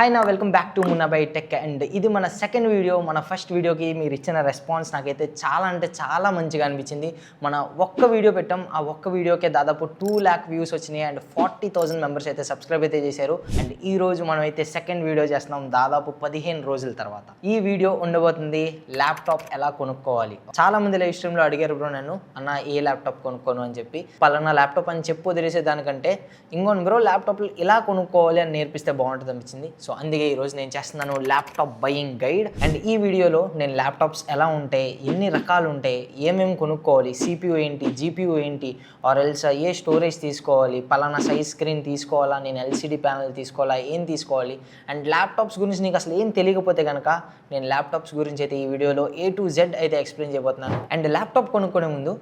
Hi welcome back to Munna by tech. And ఇది మన second video. మన ఫస్ట్ వీడియోకి మీరు ఇచ్చిన రెస్పాన్స్ నాకైతే చాలా అంటే చాలా మంచిగా అనిపించింది. మన ఒక్క వీడియో పెట్టాం, ఆ ఒక్క వీడియోకే దాదాపు 2 lakh వ్యూస్ వచ్చినాయి అండ్ 40,000 మెంబర్స్ అయితే సబ్స్క్రైబ్ అయితే చేశారు. అండ్ ఈ రోజు మనం అయితే సెకండ్ వీడియో చేస్తున్నాం దాదాపు 15 రోజుల తర్వాత. ఈ వీడియో ఉండబోతుంది ల్యాప్టాప్ ఎలా కొనుక్కోవాలి. చాలా మంది లైవ్ స్ట్రీమ్లో అడిగారు బ్రో నన్ను, అన్న ఏ ల్యాప్టాప్ కొనుక్కోను అని చెప్పి. పలానా ల్యాప్టాప్ అని చెప్పు వదిలేసే దానికంటే ఇంకొన్ని బ్రో ల్యాప్టాప్లు ఇలా కొనుక్కోవాలి అని నేర్పిస్తే బాగుంటుంది అనిపించింది. సో అందుకే ఈరోజు నేను చేస్తున్నాను ల్యాప్టాప్ బయింగ్ గైడ్. అండ్ ఈ వీడియోలో నేను ల్యాప్టాప్స్ ఎలా ఉంటాయి, ఎన్ని రకాలు ఉంటాయి, ఏమేమి కొనుక్కోవాలి, CPU ఏంటి, GPU ఏంటి, ఆర్ ఎల్స్ ఏ స్టోరేజ్ తీసుకోవాలి, పలానా సైజ్ స్క్రీన్ తీసుకోవాలా, నేను LCD ప్యానల్ తీసుకోవాలా, ఏం తీసుకోవాలి. అండ్ ల్యాప్టాప్స్ గురించి నీకు అసలు ఏం తెలియకపోతే కనుక నేను ల్యాప్టాప్స్ గురించి అయితే ఈ వీడియోలో A to Z అయితే ఎక్స్ప్లెయిన్ చేయబోతున్నాను. అండ్ ల్యాప్టాప్ కొనుక్కునే ముందు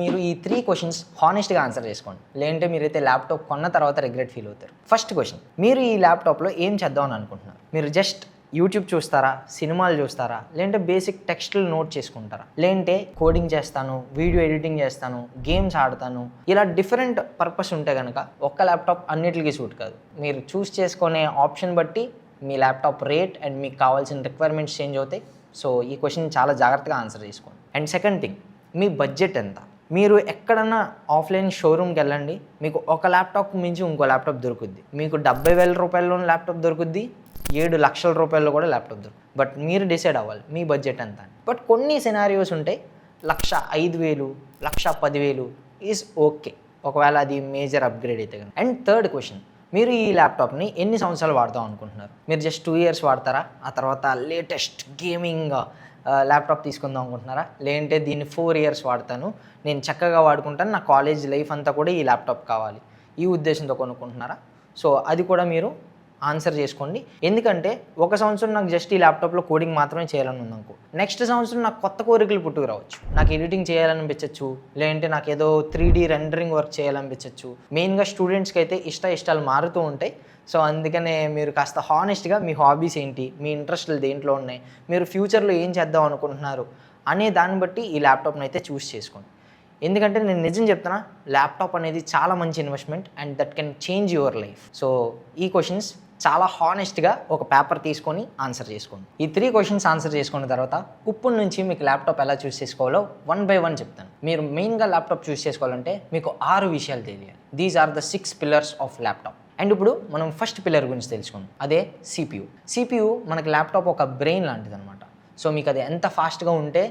మీరు ఈ 3 క్వశ్చన్స్ హానెస్ట్గా ఆన్సర్ చేసుకోండి. లేదంటే మీరైతే ల్యాప్టాప్ కొన్న తర్వాత రిగ్రెట్ ఫీల్ అవుతారు. ఫస్ట్ క్వశ్చన్, మీరు ఈ ల్యాప్టాప్లో ఏం చేద్దామని అనుకుంటున్నారు? మీరు జస్ట్ యూట్యూబ్ చూస్తారా, సినిమాలు చూస్తారా, లేదంటే బేసిక్ టెక్స్ట్లు నోట్ చేసుకుంటారా, లేదంటే కోడింగ్ చేస్తాను, వీడియో ఎడిటింగ్ చేస్తాను, గేమ్స్ ఆడతాను, ఇలా డిఫరెంట్ పర్పస్ ఉంటే కనుక ఒక్క ల్యాప్టాప్ అన్నిటికీ సూట్ కాదు. మీరు చూస్ చేసుకునే ఆప్షన్ బట్టి మీ ల్యాప్టాప్ రేట్ అండ్ మీకు కావాల్సిన రిక్వైర్మెంట్స్ చేంజ్ అవుతాయి. సో ఈ క్వశ్చన్ చాలా జాగ్రత్తగా ఆన్సర్ చేసుకోండి. And second thing, me budget ఎంత? మీరు ఎక్కడన్నా ఆఫ్లైన్ షోరూమ్కి వెళ్ళండి, మీకు ఒక ల్యాప్టాప్ మించి ఇంకో ల్యాప్టాప్ దొరుకుద్ది. మీకు 70,000 రూపాయల్లోని ల్యాప్టాప్ దొరుకుద్ది, 7 లక్షల రూపాయల్లో కూడా ల్యాప్టాప్ దొరుకుతుంది. బట్ మీరు డిసైడ్ అవ్వాలి మీ బడ్జెట్ ఎంత అని. బట్ కొన్ని సినారియోస్ ఉంటాయి, 1,05,000, 1,10,000 ఈజ్ ఓకే, ఒకవేళ అది మేజర్ అప్గ్రేడ్ అయితే కనుక. అండ్ థర్డ్ క్వశ్చన్, మీరు ఈ ల్యాప్టాప్ని ఎన్ని సంవత్సరాలు వాడతాం అనుకుంటున్నారు? మీరు జస్ట్ 2 years వాడతారా? ఆ తర్వాత లేటెస్ట్ గేమింగ్ ల్యాప్టాప్ తీసుకుందాం అనుకుంటున్నారా? లేదంటే దీన్ని 4 years వాడతాను, నేను చక్కగా వాడుకుంటాను, నా కాలేజ్ లైఫ్ అంతా కూడా ఈ ల్యాప్టాప్ కావాలి, ఈ ఉద్దేశంతో కొనుక్కుంటున్నారా? సో అది కూడా మీరు ఆన్సర్ చేసుకోండి. ఎందుకంటే ఒక సంవత్సరం నాకు జస్ట్ ఈ ల్యాప్టాప్లో కోడింగ్ మాత్రమే చేయాలని ఉంది అనుకో, నెక్స్ట్ సంవత్సరం నాకు కొత్త కోరికలు పుట్టుకు రావచ్చు. నాకు ఎడిటింగ్ చేయాలనిపించవచ్చు, లేదంటే నాకు ఏదో 3D రెండరింగ్ వర్క్ చేయాలనిపించవచ్చు. మెయిన్గా స్టూడెంట్స్కి అయితే ఇష్టాలు మారుతూ ఉంటాయి. సో అందుకనే మీరు కాస్త హానెస్ట్గా మీ హాబీస్ ఏంటి, మీ ఇంట్రెస్ట్లు దేంట్లో ఉన్నాయి, మీరు ఫ్యూచర్లో ఏం చేద్దాం అనుకుంటున్నారు అనే దాన్ని బట్టి ఈ ల్యాప్టాప్ని అయితే చూస్ చేసుకోండి. ఎందుకంటే నేను నిజం చెప్తున్నా, ల్యాప్టాప్ అనేది చాలా మంచి investment and that can change your life. So ఈ క్వశ్చన్స్ చాలా హానెస్ట్గా ఒక పేపర్ తీసుకొని ఆన్సర్ చేసుకోండి. ఈ 3 క్వశ్చన్స్ ఆన్సర్ చేసుకున్న తర్వాత ఇప్పుడు నుంచి మీకు ల్యాప్టాప్ ఎలా చూస్ చేసుకోవాలో 1 by 1 చెప్తాను. మీరు మెయిన్గా ల్యాప్టాప్ చూస్ చేసుకోవాలంటే మీకు 6 విషయాలు తెలియాలి. These are the 6 pillars of laptop. And ఇప్పుడు మనం ఫస్ట్ పిల్లర్ గురించి తెలుసుకుందాం, అదే CPU మనకి ల్యాప్టాప్ ఒక బ్రెయిన్ లాంటిది అనమాట. సో మీకు అది ఎంత ఫాస్ట్గా ఉంటే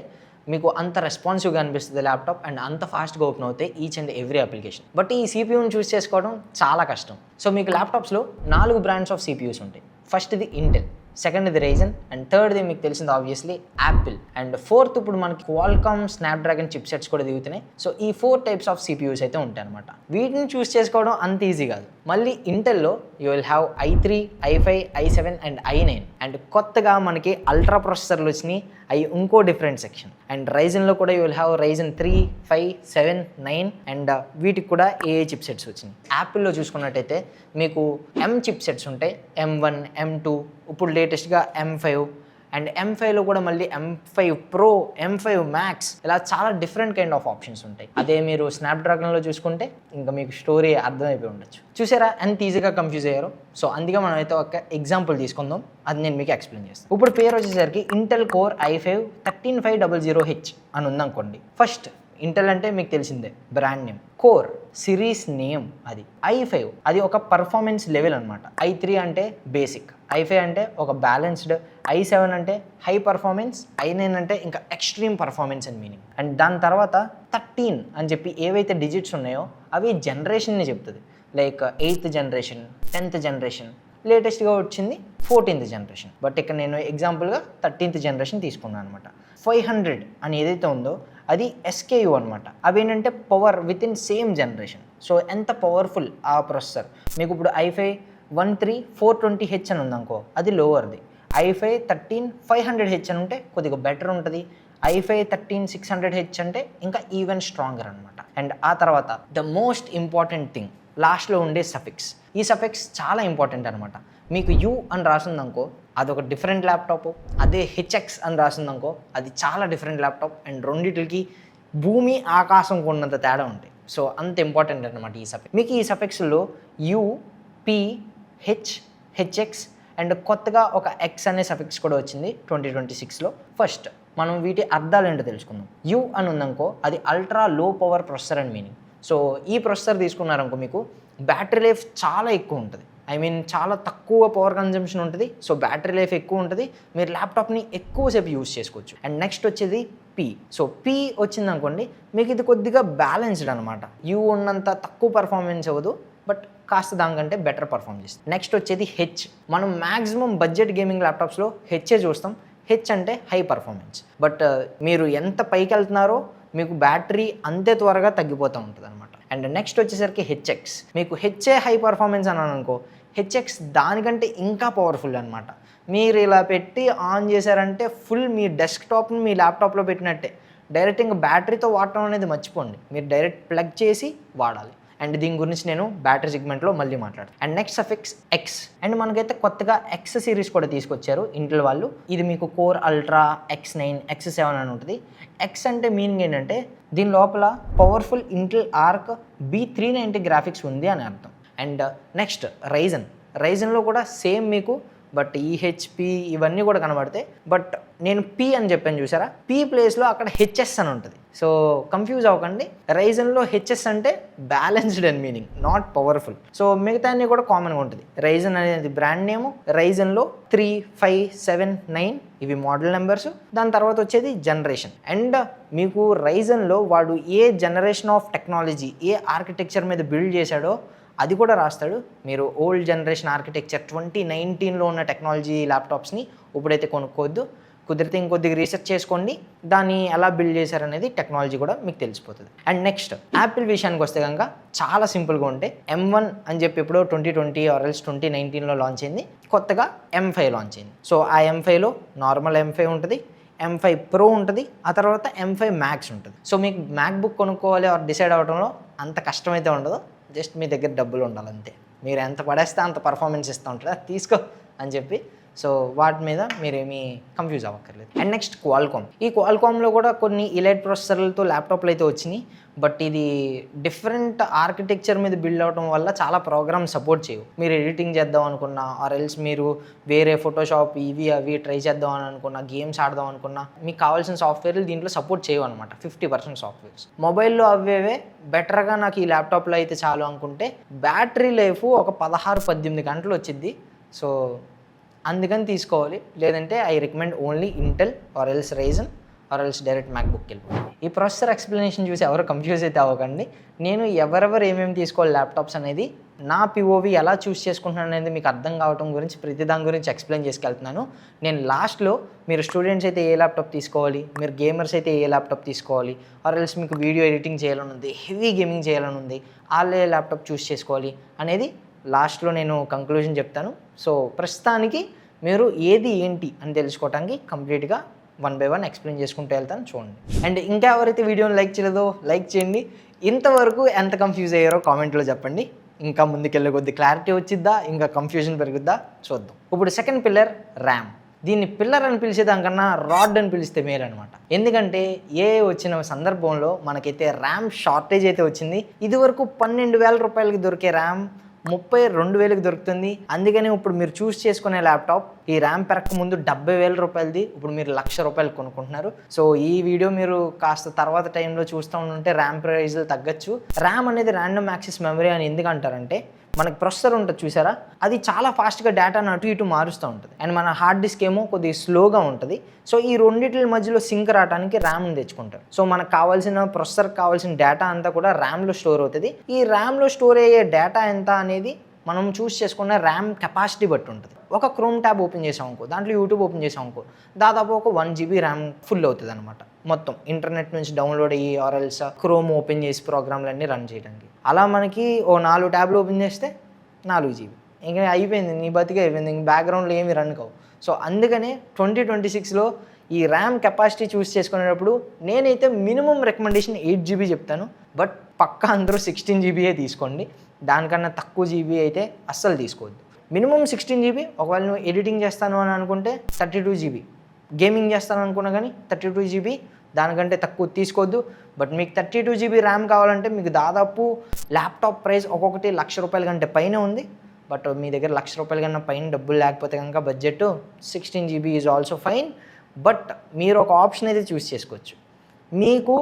మీకు అంత రెస్పాన్సివ్గా అనిపిస్తుంది ల్యాప్టాప్, అండ్ అంత ఫాస్ట్గా ఓపెన్ అవుతాయి each and every application. But ఈ CPUని చూస్ చేసుకోవడం చాలా కష్టం. సో మీకు ల్యాప్టాప్స్లో 4 brands ఆఫ్ CPUs ఉంటాయి. ఫస్ట్ది ఇంటెల్, సెకండ్ది రైజన్, అండ్ థర్డ్ది మీకు తెలిసింది ఆబ్వియస్లీ యాపిల్, అండ్ ఫోర్త్ ఇప్పుడు మనకి క్వాల్కామ్ స్నాప్డ్రాగన్ చిప్ సెట్స్ కూడా దిగుతున్నాయి. సో ఈ 4 types ఆఫ్ CPUs అయితే ఉంటాయి అనమాట. వీటిని చూస్ చేసుకోవడం అంత ఈజీ కాదు. మళ్ళీ ఇంటెల్లో you will have i3, i5, i7 and i9. And కొత్తగా మనకి అల్ట్రా ప్రాసెసర్లు వచ్చినాయి, అవి ఇంకో డిఫరెంట్ సెక్షన్. అండ్ రైజన్లో కూడా you will have Ryzen 3, 5, 7, 9 and వీటికి కూడా AI చిప్ సెట్స్ వచ్చినాయి. యాపిల్లో చూసుకున్నట్టయితే మీకు M చిప్ సెట్స్ ఉంటాయి, M1, M2, ఇప్పుడు లేటెస్ట్గా M5, అండ్ M5లో కూడా మళ్ళీ M5 Pro, M5 Max, ఇలా చాలా డిఫరెంట్ కైండ్ ఆఫ్ ఆప్షన్స్ ఉంటాయి. అదే మీరు స్నాప్డ్రాగన్లో చూసుకుంటే ఇంకా మీకు స్టోరీ అర్థమైపోయి ఉండొచ్చు. చూసారా ఎంత ఈజీగా కన్ఫ్యూజ్ అయ్యారో? సో అందుకే మనం అయితే ఒక ఎగ్జాంపుల్ తీసుకుందాం, అది నేను మీకు ఎక్స్ప్లెయిన్ చేస్తాను. ఇప్పుడు పేరు వచ్చేసరికి ఇంటెల్ కోర్ i5 13500H అని ఉందనుకోండి. ఫస్ట్ ఇంటెల్ అంటే మీకు తెలిసిందే, brand name. Core series name, అది i5 అది ఒక పర్ఫార్మెన్స్ లెవెల్ అనమాట. i3 అంటే బేసిక్, i5 అంటే ఒక బ్యాలెన్స్డ్, i7 అంటే హై పర్ఫార్మెన్స్, i9 అంటే ఇంకా ఎక్స్ట్రీమ్ పర్ఫార్మెన్స్ అని మీనింగ్. అండ్ దాని తర్వాత 13 అని చెప్పి ఏవైతే డిజిట్స్ ఉన్నాయో అవి జనరేషన్ని చెప్తుంది. Like 8th generation, 10th generation, లేటెస్ట్గా వచ్చింది 14th generation. బట్ ఇక్కడ నేను ఎగ్జాంపుల్గా 13th generation తీసుకున్నాను అనమాట. 500 అని ఏదైతే ఉందో అది SKU అనమాట. అవి ఏంటంటే power with in same generation. So ఎంత పవర్ఫుల్ ఆ ప్రాసెసర్. మీకు ఇప్పుడు i5 13420H అని ఉందనుకో, అది లోవర్ది. i5 13500H అని ఉంటే కొద్దిగా బెటర్ ఉంటుంది. i5 13600H అంటే ఇంకా ఈవెన్ స్ట్రాంగర్ అనమాట. అండ్ ఆ తర్వాత ద మోస్ట్ ఇంపార్టెంట్ థింగ్, లాస్ట్లో ఉండే సఫిక్స్. ఈ సఫిక్స్ చాలా ఇంపార్టెంట్ అనమాట. మీకు U అని రాసిందనుకో అదొక డిఫరెంట్ ల్యాప్టాప్, అదే HX అని రాసిందనుకో అది చాలా డిఫరెంట్ ల్యాప్టాప్. అండ్ రెండింటికి భూమి ఆకాశం కొన్నంత తేడా ఉంటాయి. సో అంత ఇంపార్టెంట్ అనమాట ఈ సఫిక్స్. మీకు ఈ సఫిక్స్లో U, P, H, HX and కొత్తగా ఒక ఎక్స్ అనే సఫిక్స్ కూడా వచ్చింది 2026లో. ఫస్ట్ మనం వీటి అర్థాలు ఏంటో తెలుసుకుందాం. యు అని ఉందనుకో అది అల్ట్రా లో పవర్ ప్రొసెసర్ అని మీనింగ్. సో ఈ ప్రొసెసర్ తీసుకున్నారనుకో మీకు బ్యాటరీ లైఫ్ చాలా ఎక్కువ ఉంటుంది. చాలా తక్కువ పవర్ కన్జంప్షన్ ఉంటుంది. సో బ్యాటరీ లైఫ్ ఎక్కువ ఉంటుంది. మీరు ల్యాప్టాప్ని ఎక్కువసేపు యూస్ చేసుకోవచ్చు. అండ్ నెక్స్ట్ వచ్చేది పీ. సో పీ వచ్చింది అనుకోండి మీకు ఇది కొద్దిగా బ్యాలెన్స్డ్ అనమాట. యూ ఉన్నంత తక్కువ పర్ఫార్మెన్స్ అవ్వదు, బట్ కాస్త దానికంటే బెటర్ పర్ఫామ్ చేస్తుంది. నెక్స్ట్ వచ్చేది హెచ్. మనం మ్యాక్సిమం బడ్జెట్ గేమింగ్ ల్యాప్టాప్స్లో హెచ్ఏ చూస్తాం. హెచ్ అంటే హై పర్ఫార్మెన్స్. బట్ మీరు ఎంత పైకి వెళ్తున్నారో మీకు బ్యాటరీ అంతే త్వరగా తగ్గిపోతూ ఉంటుంది అనమాట. అండ్ నెక్స్ట్ వచ్చేసరికి హెచ్ఎక్స్. మీకు హెచ్ఏ హై పర్ఫార్మెన్స్ అని అనుకో, హెచ్ఎక్స్ దానికంటే ఇంకా పవర్ఫుల్ అనమాట. మీరు ఇలా పెట్టి ఆన్ చేశారంటే ఫుల్ మీ డెస్క్టాప్ని మీ ల్యాప్టాప్లో పెట్టినట్టే. డైరెక్ట్ ఇంకా బ్యాటరీతో వాడటం అనేది మర్చిపోండి. మీరు డైరెక్ట్ ప్లగ్ చేసి వాడాలి. అండ్ దీని గురించి నేను బ్యాటరీ సెగ్మెంట్లో మళ్ళీ మాట్లాడతాను. And next suffix X. And మనకైతే కొత్తగా ఎక్స్ సిరీస్ కూడా తీసుకొచ్చారు ఇంటెల్ వాళ్ళు. ఇది మీకు కోర్ అల్ట్రా, X9, X7 అని ఉంటుంది. ఎక్స్ అంటే మీనింగ్ ఏంటంటే దీని లోపల powerful Intel arc B390 graphics ఉంది అని అర్థం. అండ్ నెక్స్ట్ రైజన్లో కూడా సేమ్ మీకు బట్ ఈహెచ్పి ఇవన్నీ కూడా కనబడతాయి. బట్ నేను పీ అని చెప్పాను చూసారా, పీ ప్లేస్లో అక్కడ హెచ్ఎస్ అని ఉంటుంది. సో కన్ఫ్యూజ్ అవ్వకండి. రైజన్లో హెచ్ఎస్ అంటే బ్యాలెన్స్డ్ అని మీనింగ్, నాట్ పవర్ఫుల్. సో మిగతా అన్నీ కూడా కామన్గా ఉంటుంది. రైజన్ అనేది బ్రాండ్ నేము. రైజన్లో 3, 5, 7, 9 ఇవి మోడల్ నెంబర్స్. దాని తర్వాత వచ్చేది జనరేషన్. అండ్ మీకు రైజన్లో వాడు ఏ జనరేషన్ ఆఫ్ టెక్నాలజీ, ఏ ఆర్కిటెక్చర్ మీద బిల్డ్ చేశాడో అది కూడా రాస్తాడు. మీరు ఓల్డ్ జనరేషన్ ఆర్కిటెక్చర్ 2019లో ఉన్న టెక్నాలజీ ల్యాప్టాప్స్ని ఇప్పుడైతే కొనుక్కోవద్దు. కుదిరితే ఇంకొద్దిగా రీసెర్చ్ చేసుకోండి, దాన్ని ఎలా బిల్డ్ చేశారనేది టెక్నాలజీ కూడా మీకు తెలిసిపోతుంది. అండ్ నెక్స్ట్ యాపిల్ విషయానికి వస్తే కనుక చాలా సింపుల్గా ఉంటే M1 అని చెప్పి ఎప్పుడో 2020 ఆర్ ఎల్స్ 2019లో లాంచ్ అయింది. కొత్తగా M5 లాంచ్ అయింది. సో ఆ M5లో నార్మల్ M5 ఉంటుంది, M5 Pro ఉంటుంది, ఆ తర్వాత M5 Max ఉంటుంది. సో మీకు మ్యాక్బుక్ కొనుక్కోవాలి ఆర్ డిసైడ్ అవ్వడంలో అంత కష్టమైతే ఉండదు. జస్ట్ మీ దగ్గర డబ్బులు ఉండాలంతే. మీరు ఎంత పడేస్తే అంత పర్ఫార్మెన్స్ ఇస్తూ ఉంటారు, తీసుకో అని చెప్పి. సో వాటి మీద మీరేమీ కన్ఫ్యూజ్ అవ్వక్కర్లేదు. And next Qualcomm. ఈ క్వాల్కామ్లో కూడా కొన్ని ఇలైట్ ప్రాసెసర్లతో ల్యాప్టాప్లు అయితే వచ్చినాయి. బట్ ఇది డిఫరెంట్ ఆర్కిటెక్చర్ మీద బిల్డ్ అవడం వల్ల చాలా ప్రోగ్రామ్స్ సపోర్ట్ చేయవు. మీరు ఎడిటింగ్ చేద్దాం అనుకున్నా ఆర్ ఎల్స్ మీరు వేరే ఫోటోషాప్ ఇవి అవి ట్రై చేద్దాం అని అనుకున్నా, గేమ్స్ ఆడదాం అనుకున్నా మీకు కావాల్సిన సాఫ్ట్వేర్లు దీంట్లో సపోర్ట్ చేయవు అనమాట. 50% సాఫ్ట్వేర్స్. మొబైల్లో అవేవే బెటర్గా నాకు ఈ ల్యాప్టాప్లో అయితే చాలు అనుకుంటే బ్యాటరీ లైఫ్ ఒక 16-18 గంటలు వచ్చింది. సో అందుకని తీసుకోవాలి. లేదంటే I recommend only Intel or else Ryzen or else direct మ్యాక్బుక్కి వెళ్ళిపోయి. ఈ ప్రాసెసర్ ఎక్స్ప్లెనేషన్ చూసి ఎవరు కన్ఫ్యూజ్ అయితే అవ్వకండి. నేను ఎవరెవరు ఏమేమి తీసుకోవాలి ల్యాప్టాప్స్ అనేది, నా పిఓవి ఎలా చూస్ చేసుకుంటున్నాను అనేది మీకు అర్థం కావడం గురించి ప్రతి దాని గురించి ఎక్స్ప్లెయిన్ చేసుకెళ్తున్నాను. నేను లాస్ట్లో మీరు స్టూడెంట్స్ అయితే ఏ ల్యాప్టాప్ తీసుకోవాలి, మీరు గేమర్స్ అయితే ఏ ల్యాప్టాప్ తీసుకోవాలి, ఆర్ ఎల్స్ మీకు వీడియో ఎడిటింగ్ చేయాలని ఉంది, హెవీ గేమింగ్ చేయాలని ఉంది, వాళ్ళే ల్యాప్టాప్ చూస్ చేసుకోవాలి అనేది లాస్ట్లో నేను కంక్లూజన్ చెప్తాను. సో ప్రస్తుతానికి మీరు ఏది ఏంటి అని తెలుసుకోవడానికి కంప్లీట్గా 1 by 1 ఎక్స్ప్లెయిన్ చేసుకుంటూ వెళ్తాను, చూడండి. అండ్ ఇంకా ఎవరైతే వీడియోని లైక్ చేయలేదో లైక్ చేయండి. ఇంతవరకు ఎంత కన్ఫ్యూజ్ అయ్యారో కామెంట్లో చెప్పండి. ఇంకా ముందుకెళ్ళే కొద్ది క్లారిటీ వచ్చిద్దా, ఇంకా కన్ఫ్యూజన్ పెరుగుద్దా చూద్దాం. ఇప్పుడు సెకండ్ పిల్లర్ ర్యామ్. దీన్ని పిల్లర్ అని పిలిచేదానికన్నా రాడ్ అని పిలిస్తే మేలు అనమాట. ఎందుకంటే ఏ వచ్చిన సందర్భంలో మనకైతే ర్యామ్ షార్టేజ్ అయితే వచ్చింది. ఇదివరకు 12,000 రూపాయలకి దొరికే ర్యామ్ 32,000కి దొరుకుతుంది. అందుకని ఇప్పుడు మీరు చూస్ చేసుకునే ల్యాప్టాప్ ఈ ర్యామ్ పెరక్క ముందు 70,000 రూపాయలది, ఇప్పుడు మీరు 1,00,000 రూపాయలు కొనుక్కుంటున్నారు. సో ఈ వీడియో మీరు కాస్త తర్వాత టైంలో చూస్తూ ఉంటే ర్యామ్ ప్రైజ్లు తగ్గచ్చు. ర్యామ్ అనేది ర్యాండమ్ యాక్సెస్ మెమరీ అని ఎందుకు అంటారంటే, మనకి ప్రొసెసర్ ఉంటుంది చూసారా, అది చాలా ఫాస్ట్గా డేటాను అటు ఇటు మారుస్తూ ఉంటుంది. అండ్ మన హార్డ్ డిస్క్ ఏమో కొద్దిగా స్లోగా ఉంటుంది. సో ఈ రెండింటి మధ్యలో సింక్ రావడానికి ర్యామ్ని తెచ్చుకుంటారు. సో మనకు కావాల్సిన ప్రొసెసర్కి కావాల్సిన డేటా అంతా కూడా ర్యామ్లో స్టోర్ అవుతుంది. ఈ ర్యామ్లో స్టోర్ అయ్యే డేటా ఎంత అనేది మనం చూస్ చేసుకున్న ర్యామ్ కెపాసిటీ బట్టి ఉంటుంది. ఒక క్రోమ్ ట్యాబ్ ఓపెన్ చేసాం అనుకో, దాంట్లో యూట్యూబ్ ఓపెన్ చేసాం అనుకో, దాదాపు ఒక 1 GB ర్యామ్ ఫుల్ అవుతుంది అనమాట. మొత్తం ఇంటర్నెట్ నుంచి డౌన్లోడ్ అయ్యి ఆర్ఎల్స్ క్రోమ్ ఓపెన్ చేసి ప్రోగ్రామ్లన్నీ రన్ చేయడానికి. అలా మనకి 4 ట్యాబ్లు ఓపెన్ చేస్తే 4 GB ఇంకా అయిపోయింది, నీ బతికే అయిపోయింది, ఇంక బ్యాక్గ్రౌండ్లో ఏమి రన్ కావు. సో అందుకనే 2026లో ఈ ర్యామ్ కెపాసిటీ చూస్ చేసుకునేటప్పుడు నేనైతే మినిమం రికమెండేషన్ 8 GB చెప్తాను. బట్ పక్కా అందరూ 16 GB తీసుకోండి. దానికన్నా తక్కువ జీబీ అయితే అస్సలు తీసుకోవద్దు. Minimum 16 GB. ఒకవేళ నువ్వు ఎడిటింగ్ చేస్తాను అని అనుకుంటే 32 GB, గేమింగ్ చేస్తాను అనుకున్నా కానీ 32 GB, దానికంటే తక్కువ తీసుకోవద్దు. బట్ మీకు 32 GB ర్యామ్ కావాలంటే మీకు దాదాపు ల్యాప్టాప్ ప్రైస్ ఒక్కొక్కటి 1,00,000 రూపాయల కంటే పైన ఉంది. బట్ మీ దగ్గర ₹1,00,000 కన్నా పైన డబ్బులు లేకపోతే కనుక budget 16 GB is also fine. But మీరు ఒక ఆప్షన్ అయితే చూస్ చేసుకోవచ్చు. మీకు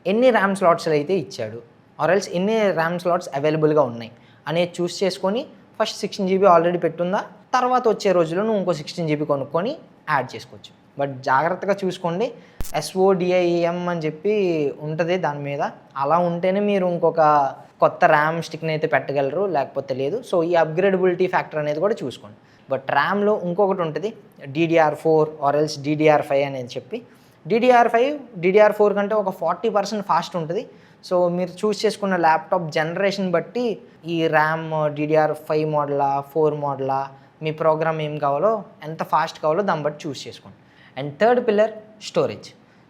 ఎన్ని ర్యామ్ స్లాట్స్లు అయితే ఇచ్చాడు ఆర్ఎల్స్ ఎన్ని ర్యామ్ స్లాట్స్ అవైలబుల్గా ఉన్నాయి అనేది చూస్ చేసుకొని ఫస్ట్ 16 GB ఆల్రెడీ పెట్టుందా, తర్వాత వచ్చే రోజుల్లో నువ్వు ఇంకో 16 GB కొనుక్కొని యాడ్ చేసుకోవచ్చు. బట్ జాగ్రత్తగా చూసుకోండి, SODIMM అని చెప్పి ఉంటుంది దాని మీద. అలా ఉంటేనే మీరు ఇంకొక కొత్త ర్యామ్ స్టిక్ని అయితే పెట్టగలరు, లేకపోతే లేదు. సో ఈ అప్గ్రేడబిలిటీ ఫ్యాక్టర్ అనేది కూడా చూసుకోండి. బట్ ర్యామ్లో ఇంకొకటి ఉంటుంది DDR4 ఆర్ఎల్స్ DDR5 అనేది చెప్పి. DDR4 కంటే ఒక 40% ఫాస్ట్ ఉంటుంది. సో మీరు చూస్ చేసుకున్న ల్యాప్టాప్ జనరేషన్ బట్టి ఈ ర్యామ్ DDR5 మోడలా 4 మోడలా మీ ప్రోగ్రామ్ ఏం కావాలో ఎంత ఫాస్ట్ కావాలో దాన్ని బట్టి చూస్ చేసుకోండి. అండ్ థర్డ్ పిల్లర్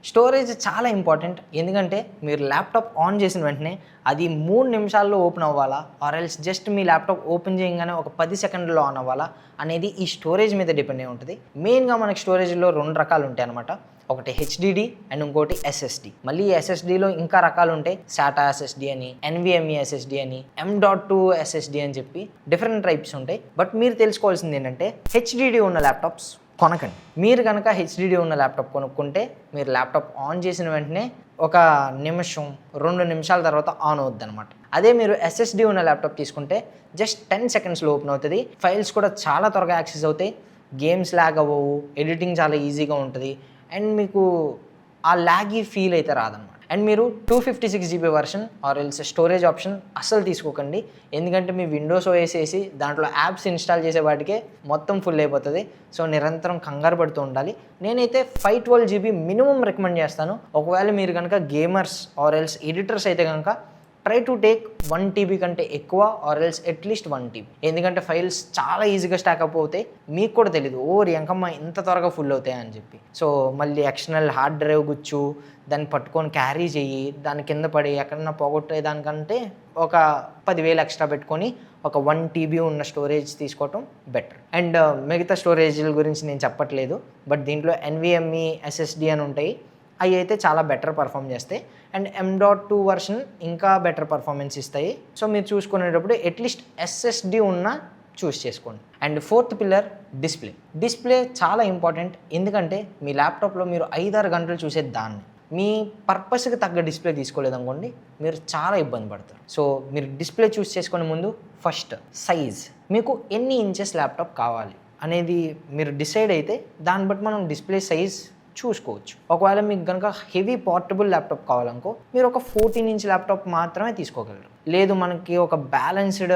స్టోరేజ్ చాలా ఇంపార్టెంట్. ఎందుకంటే మీరు ల్యాప్టాప్ ఆన్ చేసిన వెంటనే అది 3 నిమిషాల్లో ఓపెన్ అవ్వాలా ఆర్ఎల్స్ జస్ట్ మీ ల్యాప్టాప్ ఓపెన్ చేయగానే ఒక 10 సెకండ్లో ఆన్ అవ్వాలా అనేది ఈ స్టోరేజ్ మీద డిపెండ్ అయి ఉంటుంది. మెయిన్గా మనకి స్టోరేజ్లో 2 రకాలు ఉంటాయి అనమాట. ఒకటి HDD అండ్ ఇంకోటి SSD. మళ్ళీ SSDలో ఇంకా రకాలు ఉంటాయి. SATA SSD అని, NVMe SSD అని, M.2 SSD అని చెప్పి డిఫరెంట్ టైప్స్ ఉంటాయి. బట్ మీరు తెలుసుకోవాల్సింది ఏంటంటే HDD ఉన్న ల్యాప్టాప్స్ కొనకండి. మీరు కనుక HDD ఉన్న ల్యాప్టాప్ కొనుక్కుంటే మీరు ల్యాప్టాప్ ఆన్ చేసిన వెంటనే ఒక నిమిషం 2 నిమిషాల తర్వాత ఆన్ అవుద్ది అనమాట. అదే మీరు SSD ఉన్న ల్యాప్టాప్ తీసుకుంటే జస్ట్ 10 సెకండ్స్లో ఓపెన్ అవుతుంది. ఫైల్స్ కూడా చాలా త్వరగా యాక్సెస్ అవుతాయి, గేమ్స్ ల్యాగ్ అవ్వవు, ఎడిటింగ్ చాలా ఈజీగా ఉంటుంది, అండ్ మీకు ఆ ల్యాగీ ఫీల్ అయితే రాదనమాట. అండ్ మీరు 256 GB version or else storage option అస్సలు తీసుకోకండి. ఎందుకంటే మీ విండోస్ OS వేసి దాంట్లో యాప్స్ ఇన్స్టాల్ చేసే వాటికే మొత్తం ఫుల్ అయిపోతుంది. సో నిరంతరం కంగారు పడుతూ ఉండాలి. నేనైతే 512 GB మినిమం రికమెండ్ చేస్తాను. ఒకవేళ మీరు కనుక గేమర్స్ ఆర్ ఎల్స్ ఎడిటర్స్ అయితే కనుక ట్రై టు టేక్ 1 TB కంటే ఎక్కువ ఆర్ ఎల్స్ అట్లీస్ట్ 1 TB. ఎందుకంటే ఫైల్స్ చాలా ఈజీగా స్టాకప్ అవుతాయి. మీకు కూడా తెలీదు ఎంకమ్మ ఇంత త్వరగా ఫుల్ అవుతాయి అని చెప్పి. సో మళ్ళీ ఎక్స్టర్నల్ హార్డ్ డ్రైవ్ గుచ్చు, దాన్ని పట్టుకొని క్యారీ చెయ్యి, దాని కింద పడి ఎక్కడన్నా పోగొట్టే దానికంటే ఒక 10,000 ఎక్స్ట్రా పెట్టుకొని ఒక 1 TB ఉన్న స్టోరేజ్ తీసుకోవటం బెటర్. అండ్ మిగతా స్టోరేజ్ల గురించి నేను చెప్పట్లేదు, బట్ దీంట్లో NVMe SSD అని ఉంటాయి. అవి అయితే చాలా బెటర్ పర్ఫామ్ చేస్తాయి. అండ్ M.2 వర్షన్ ఇంకా బెటర్ పర్ఫార్మెన్స్ ఇస్తాయి. సో మీరు చూసుకునేటప్పుడు అట్లీస్ట్ SSD ఉన్న చూస్ చేసుకోండి. అండ్ ఫోర్త్ పిల్లర్ డిస్ప్లే చాలా ఇంపార్టెంట్. ఎందుకంటే మీ ల్యాప్టాప్లో మీరు 5-6 గంటలు చూసే దాన్ని మీ పర్పస్కి తగ్గ డిస్ప్లే తీసుకోలేదనుకోండి, మీరు చాలా ఇబ్బంది పడతారు. సో మీరు డిస్ప్లే చూస్ చేసుకునే ముందు ఫస్ట్ సైజ్, మీకు ఎన్ని ఇంచెస్ ల్యాప్టాప్ కావాలి అనేది మీరు డిసైడ్ అయితే దాన్ని బట్టి మనం డిస్ప్లే సైజ్ చూసుకోవచ్చు. ఒకవేళ మీకు కనుక హెవీ పోర్టబుల్ ల్యాప్టాప్ కావాలనుకో మీరు ఒక 14 ఇంచ్ ల్యాప్టాప్ మాత్రమే తీసుకోగలరు. లేదు మనకి ఒక బ్యాలెన్స్డ్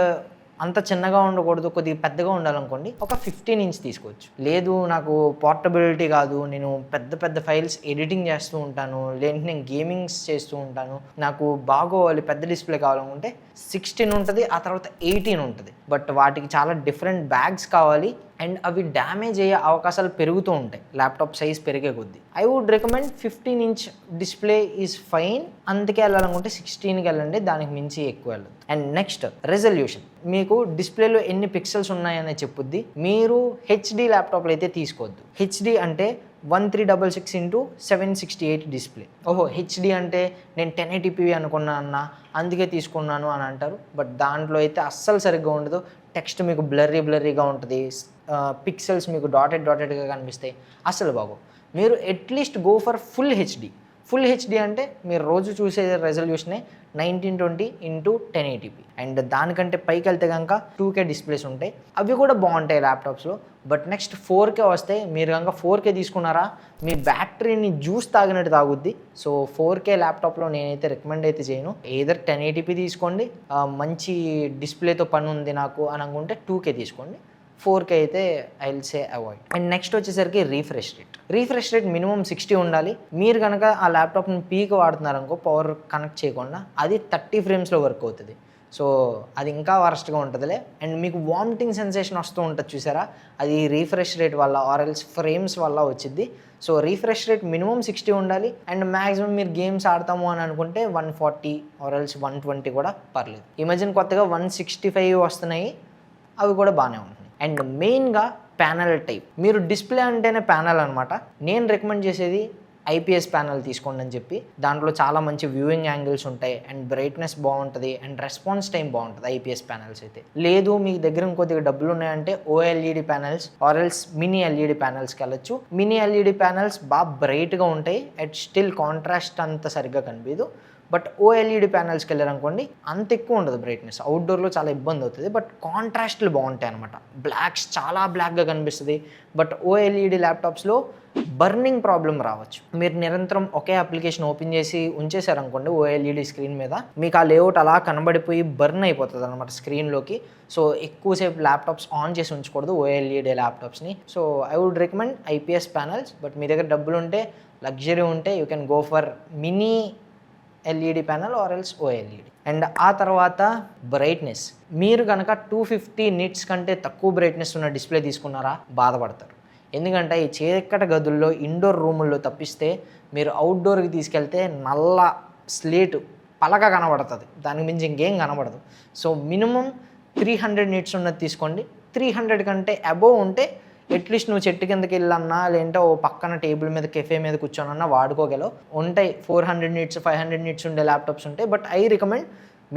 అంత చిన్నగా ఉండకూడదు, కొద్దిగా పెద్దగా ఉండాలనుకోండి ఒక 15 ఇంచ్ తీసుకోవచ్చు. లేదు నాకు పోర్టబిలిటీ కాదు, నేను పెద్ద ఫైల్స్ ఎడిటింగ్ చేస్తూ ఉంటాను, లేదంటే నేను గేమింగ్స్ చేస్తూ ఉంటాను, నాకు బాగోవాలి పెద్ద డిస్ప్లే కావాలనుకుంటే 16 ఉంటుంది, ఆ తర్వాత 18 ఉంటుంది. బట్ వాటికి చాలా డిఫరెంట్ బ్యాగ్స్ కావాలి అండ్ అవి డ్యామేజ్ అయ్యే అవకాశాలు పెరుగుతూ ఉంటాయి ల్యాప్టాప్ సైజ్ పెరిగే కొద్దీ. I would recommend 15 inch display is fine. అందుకే వెళ్ళాలనుకుంటే 16కి వెళ్ళండి, దానికి మించి ఎక్కువ వెళ్ళదు. అండ్ నెక్స్ట్ రెజల్యూషన్, మీకు డిస్ప్లేలో ఎన్ని పిక్సెల్స్ ఉన్నాయనే చెప్పుద్ది. మీరు HD ల్యాప్టాప్లో అయితే తీసుకోవద్దు. HD అంటే 1366x768 డిస్ప్లే. HD అంటే నేను 1080p అనుకున్నా అన్న అందుకే తీసుకున్నాను అని అంటారు. బట్ దాంట్లో అయితే అస్సలు సరిగ్గా ఉండదు. టెక్స్ట్ మీకు బ్లర్రీగా ఉంటుంది, పిక్సెల్స్ మీకు డాటెడ్గా కనిపిస్తాయి, అస్సలు బాగో. మీరు at least go for full HD అంటే మీరు రోజు చూసే రెజల్యూషనే 1920x1080p. అండ్ దానికంటే పైకి వెళ్తే కనుక 2K డిస్ప్లేస్ ఉంటాయి, అవి కూడా బాగుంటాయి ల్యాప్టాప్స్లో. బట్ నెక్స్ట్ 4K వస్తే మీరు కనుక 4K తీసుకున్నారా మీ బ్యాటరీని జ్యూస్ తాగినట్టు తాగుద్ది. సో 4K ల్యాప్టాప్లో నేనైతే రికమెండ్ అయితే చేయను. ఏదర్ 1080p తీసుకోండి, మంచి డిస్ప్లేతో పని ఉంది నాకు అని అనుకుంటే 2K తీసుకోండి. 4K అయితే I will say avoid. And next వచ్చేసరికి రీఫ్రెష్ రేట్ మినిమం 60 ఉండాలి. మీరు కనుక ఆ ల్యాప్టాప్ని పీక్ వాడుతున్నారనుకో పవర్ కనెక్ట్ చేయకుండా అది 30 ఫ్రేమ్స్లో వర్క్ అవుతుంది. సో అది ఇంకా వరస్ట్గా ఉంటుందిలే. అండ్ మీకు వామిటింగ్ సెన్సేషన్ వస్తూ ఉంటుంది చూసారా, అది రీఫ్రెష్ రేట్ వల్ల ఆర్ఎల్స్ ఫ్రేమ్స్ వల్ల వచ్చింది. సో రీఫ్రెష్ రేట్ మినిమం 60 ఉండాలి. అండ్ మ్యాక్సిమం మీరు గేమ్స్ ఆడతాము అని అనుకుంటే 140 ఆర్ఎల్స్ 120 కూడా పర్లేదు. ఈ మధ్యన కొత్తగా 165 వస్తున్నాయి, అవి కూడా బాగానే ఉంటుంది. అండ్ మెయిన్గా ప్యానల్ టైప్, మీరు డిస్ప్లే అంటేనే ప్యానల్ అనమాట. నేను రికమెండ్ చేసేది ఐపీఎస్ ప్యానల్ తీసుకోండి అని చెప్పి. దాంట్లో చాలా మంచి వ్యూయింగ్ యాంగిల్స్ ఉంటాయి అండ్ బ్రైట్నెస్ బాగుంటుంది అండ్ రెస్పాన్స్ టైం బాగుంటుంది ఐపీఎస్ ప్యానల్స్ అయితే. లేదు మీ దగ్గర ఇంకొద్దిగా డబ్బులు ఉన్నాయంటే OLED panels or else mini LED ప్యానల్స్కి వెళ్ళొచ్చు. మినీ ఎల్ఈడి ప్యానల్స్ బాగా బ్రైట్గా ఉంటాయి అండ్ స్టిల్ కాంట్రాస్ట్ అంత సరిగ్గా కనిపించదు. బట్ ఓఎల్ఈడి ప్యానల్స్కి వెళ్ళారనుకోండి అంత ఎక్కువ ఉండదు బ్రైట్నెస్, అవుట్డోర్లో చాలా ఇబ్బంది అవుతుంది. బట్ కాంట్రాస్ట్లు బాగుంటాయి అనమాట, బ్లాక్స్ చాలా బ్లాక్గా కనిపిస్తుంది. బట్ ఓఎల్ఈడి ల్యాప్టాప్స్లో బర్నింగ్ ప్రాబ్లం రావచ్చు. మీరు నిరంతరం ఒకే అప్లికేషన్ ఓపెన్ చేసి ఉంచేసారనుకోండి ఓఎల్ఈడి స్క్రీన్ మీద, మీకు ఆ లేఅవుట్ అలా కనబడిపోయి బర్న్ అయిపోతుంది అనమాట స్క్రీన్లోకి. సో ఎక్కువసేపు ల్యాప్టాప్స్ ఆన్ చేసి ఉంచకూడదు ఓఎల్ఈడి ల్యాప్టాప్స్ని. So I would recommend IPS panels. But మీ దగ్గర డబ్బులు ఉంటే, లగ్జరీ ఉంటే you can go for mini LED panel or else OLED. And ఆ తర్వాత బ్రైట్నెస్. మీరు కనుక 250 నిట్స్ కంటే తక్కువ బ్రైట్నెస్ ఉన్న డిస్ప్లే తీసుకున్నారా బాధపడతారు. ఎందుకంటే ఈ చీకట గదుల్లో ఇండోర్ రూముల్లో తప్పిస్తే మీరు అవుట్డోర్కి తీసుకెళ్తే నల్ల స్లేటు పలక కనబడుతుంది, దానికి మించి ఇంకేం కనబడదు. సో మినిమం 300 నిట్స్ ఉన్నది తీసుకోండి. 300 కంటే అబోవ్ ఉంటే అట్లీస్ట్ నువ్వు చెట్టు కిందకి వెళ్ళన్నా లేదంటే ఓ పక్కన టేబుల్ మీద కెఫే మీద కూర్చోనన్నా వాడుకోగలవు. ఉంటాయి 400 నిట్స్ 500 నిట్స్ ఉండే ల్యాప్టాప్స్ ఉంటాయి. But I recommend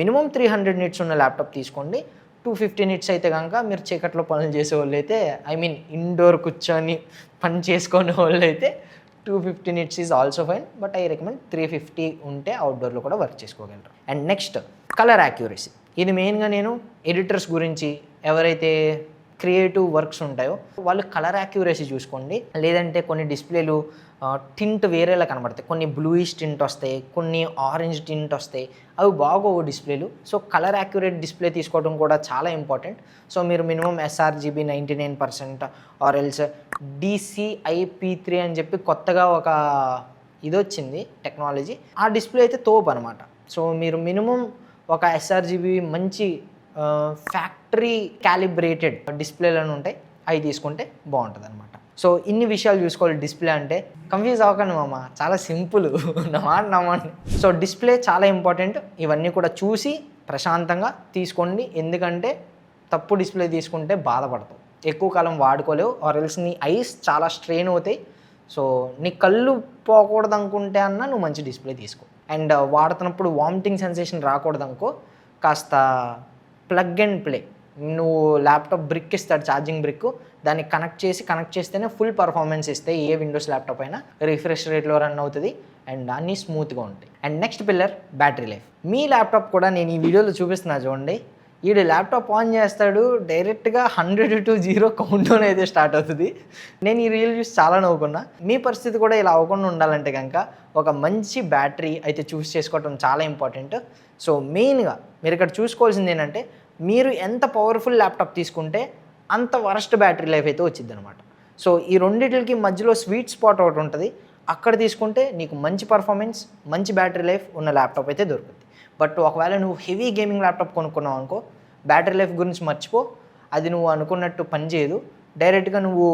minimum 300 nits ఉన్న ల్యాప్టాప్ తీసుకోండి. 250 నిట్స్ అయితే కనుక మీరు చీకట్లో పనులు చేసే వాళ్ళు అయితే, ఐ మీన్ ఇండోర్ కూర్చొని పని చేసుకునే వాళ్ళు అయితే 250 nits is also fine. But I recommend 350 ఉంటే అవుట్డోర్లో కూడా వర్క్ చేసుకోగలరు. And next colour accuracy. ఇది మెయిన్గా నేను ఎడిటర్స్ గురించి, ఎవరైతే క్రియేటివ్ వర్క్స్ ఉంటాయో వాళ్ళు కలర్ యాక్యురసీ చూసుకోండి. లేదంటే కొన్ని డిస్ప్లేలు టింట్ వేరేలా కనబడతాయి, కొన్ని బ్లూయిష్ టింట్ వస్తాయి, కొన్ని ఆరెంజ్ టింట్ వస్తాయి, అవి బాగోవు డిస్ప్లేలు. సో కలర్ యాక్యురేట్ డిస్ప్లే తీసుకోవడం కూడా చాలా ఇంపార్టెంట్. సో మీరు minimum sRGB 99% or else DCI-P3 అని చెప్పి కొత్తగా ఒక ఇది వచ్చింది టెక్నాలజీ, ఆ డిస్ప్లే అయితే తోపు అనమాట. సో మీరు మినిమం ఒక ఎస్ఆర్జీబీ మంచి ఫ్యాక్టరీ క్యాలిబ్రేటెడ్ డిస్ప్లేలను ఉంటాయి, అవి తీసుకుంటే బాగుంటుంది అనమాట. సో ఇన్ని విషయాలు చూసుకోవాలి డిస్ప్లే అంటే. కన్ఫ్యూజ్ అవ్వకండి మామ, చాలా సింపుల్, నమ్మండి. సో డిస్ప్లే చాలా ఇంపార్టెంట్. ఇవన్నీ కూడా చూసి ప్రశాంతంగా తీసుకోండి. ఎందుకంటే తప్పు డిస్ప్లే తీసుకుంటే బాధపడతావు, ఎక్కువ కాలం వాడుకోలేవు, ఆర్ ఎల్స్ నీ ఐస్ చాలా స్ట్రెయిన్ అవుతాయి. సో నీ కళ్ళు పోకూడదు అనుకుంటే అన్నా నువ్వు మంచి డిస్ప్లే తీసుకో. అండ్ వాడుతున్నప్పుడు వామిటింగ్ సెన్సేషన్ రాకూడదు అనుకో, కాస్త ప్లగ్ అండ్ ప్లే. నువ్వు ల్యాప్టాప్ బ్రిక్ ఇస్తాడు, ఛార్జింగ్ బ్రిక్, దాన్ని కనెక్ట్ చేస్తేనే ఫుల్ పర్ఫార్మెన్స్ ఇస్తాయి. ఏ విండోస్ ల్యాప్టాప్ అయినా రిఫ్రెష్ రేట్లో రన్ అవుతుంది అండ్ అన్నీ స్మూత్గా ఉంటాయి. And next pillar battery life. Me laptop కూడా నేను ఈ వీడియోలో చూపిస్తున్నా చూడండి. వీడు ల్యాప్టాప్ ఆన్ చేస్తాడు, డైరెక్ట్గా 100 to 0 కౌంట్డౌన్ అయితే స్టార్ట్ అవుతుంది. నేను ఈ రీల్ చూసి చాలా నవ్వుకున్నా. మీ పరిస్థితి కూడా ఇలా అవ్వకుండా ఉండాలంటే కనుక ఒక మంచి బ్యాటరీ అయితే చూస్ చేసుకోవటం చాలా ఇంపార్టెంట్. సో మెయిన్గా మీరు ఇక్కడ చూసుకోవాల్సింది ఏంటంటే, మీరు ఎంత పవర్ఫుల్ ల్యాప్టాప్ తీసుకుంటే అంత వరస్ట్ బ్యాటరీ లైఫ్ అయితే వచ్చింది అనమాట. సో ఈ రెండింటికి మధ్యలో స్వీట్ స్పాట్ ఒకటి ఉంటుంది, అక్కడ తీసుకుంటే నీకు మంచి పర్ఫార్మెన్స్, మంచి బ్యాటరీ లైఫ్ ఉన్న ల్యాప్టాప్ అయితే దొరుకుతుంది. బట్ ఒకవేళ నువ్వు హెవీ గేమింగ్ ల్యాప్టాప్ కొనుక్కున్నావు అనుకో, బ్యాటరీ లైఫ్ గురించి మర్చిపో, అది నువ్వు అనుకున్నట్టు పనిచేయదు. డైరెక్ట్గా నువ్వు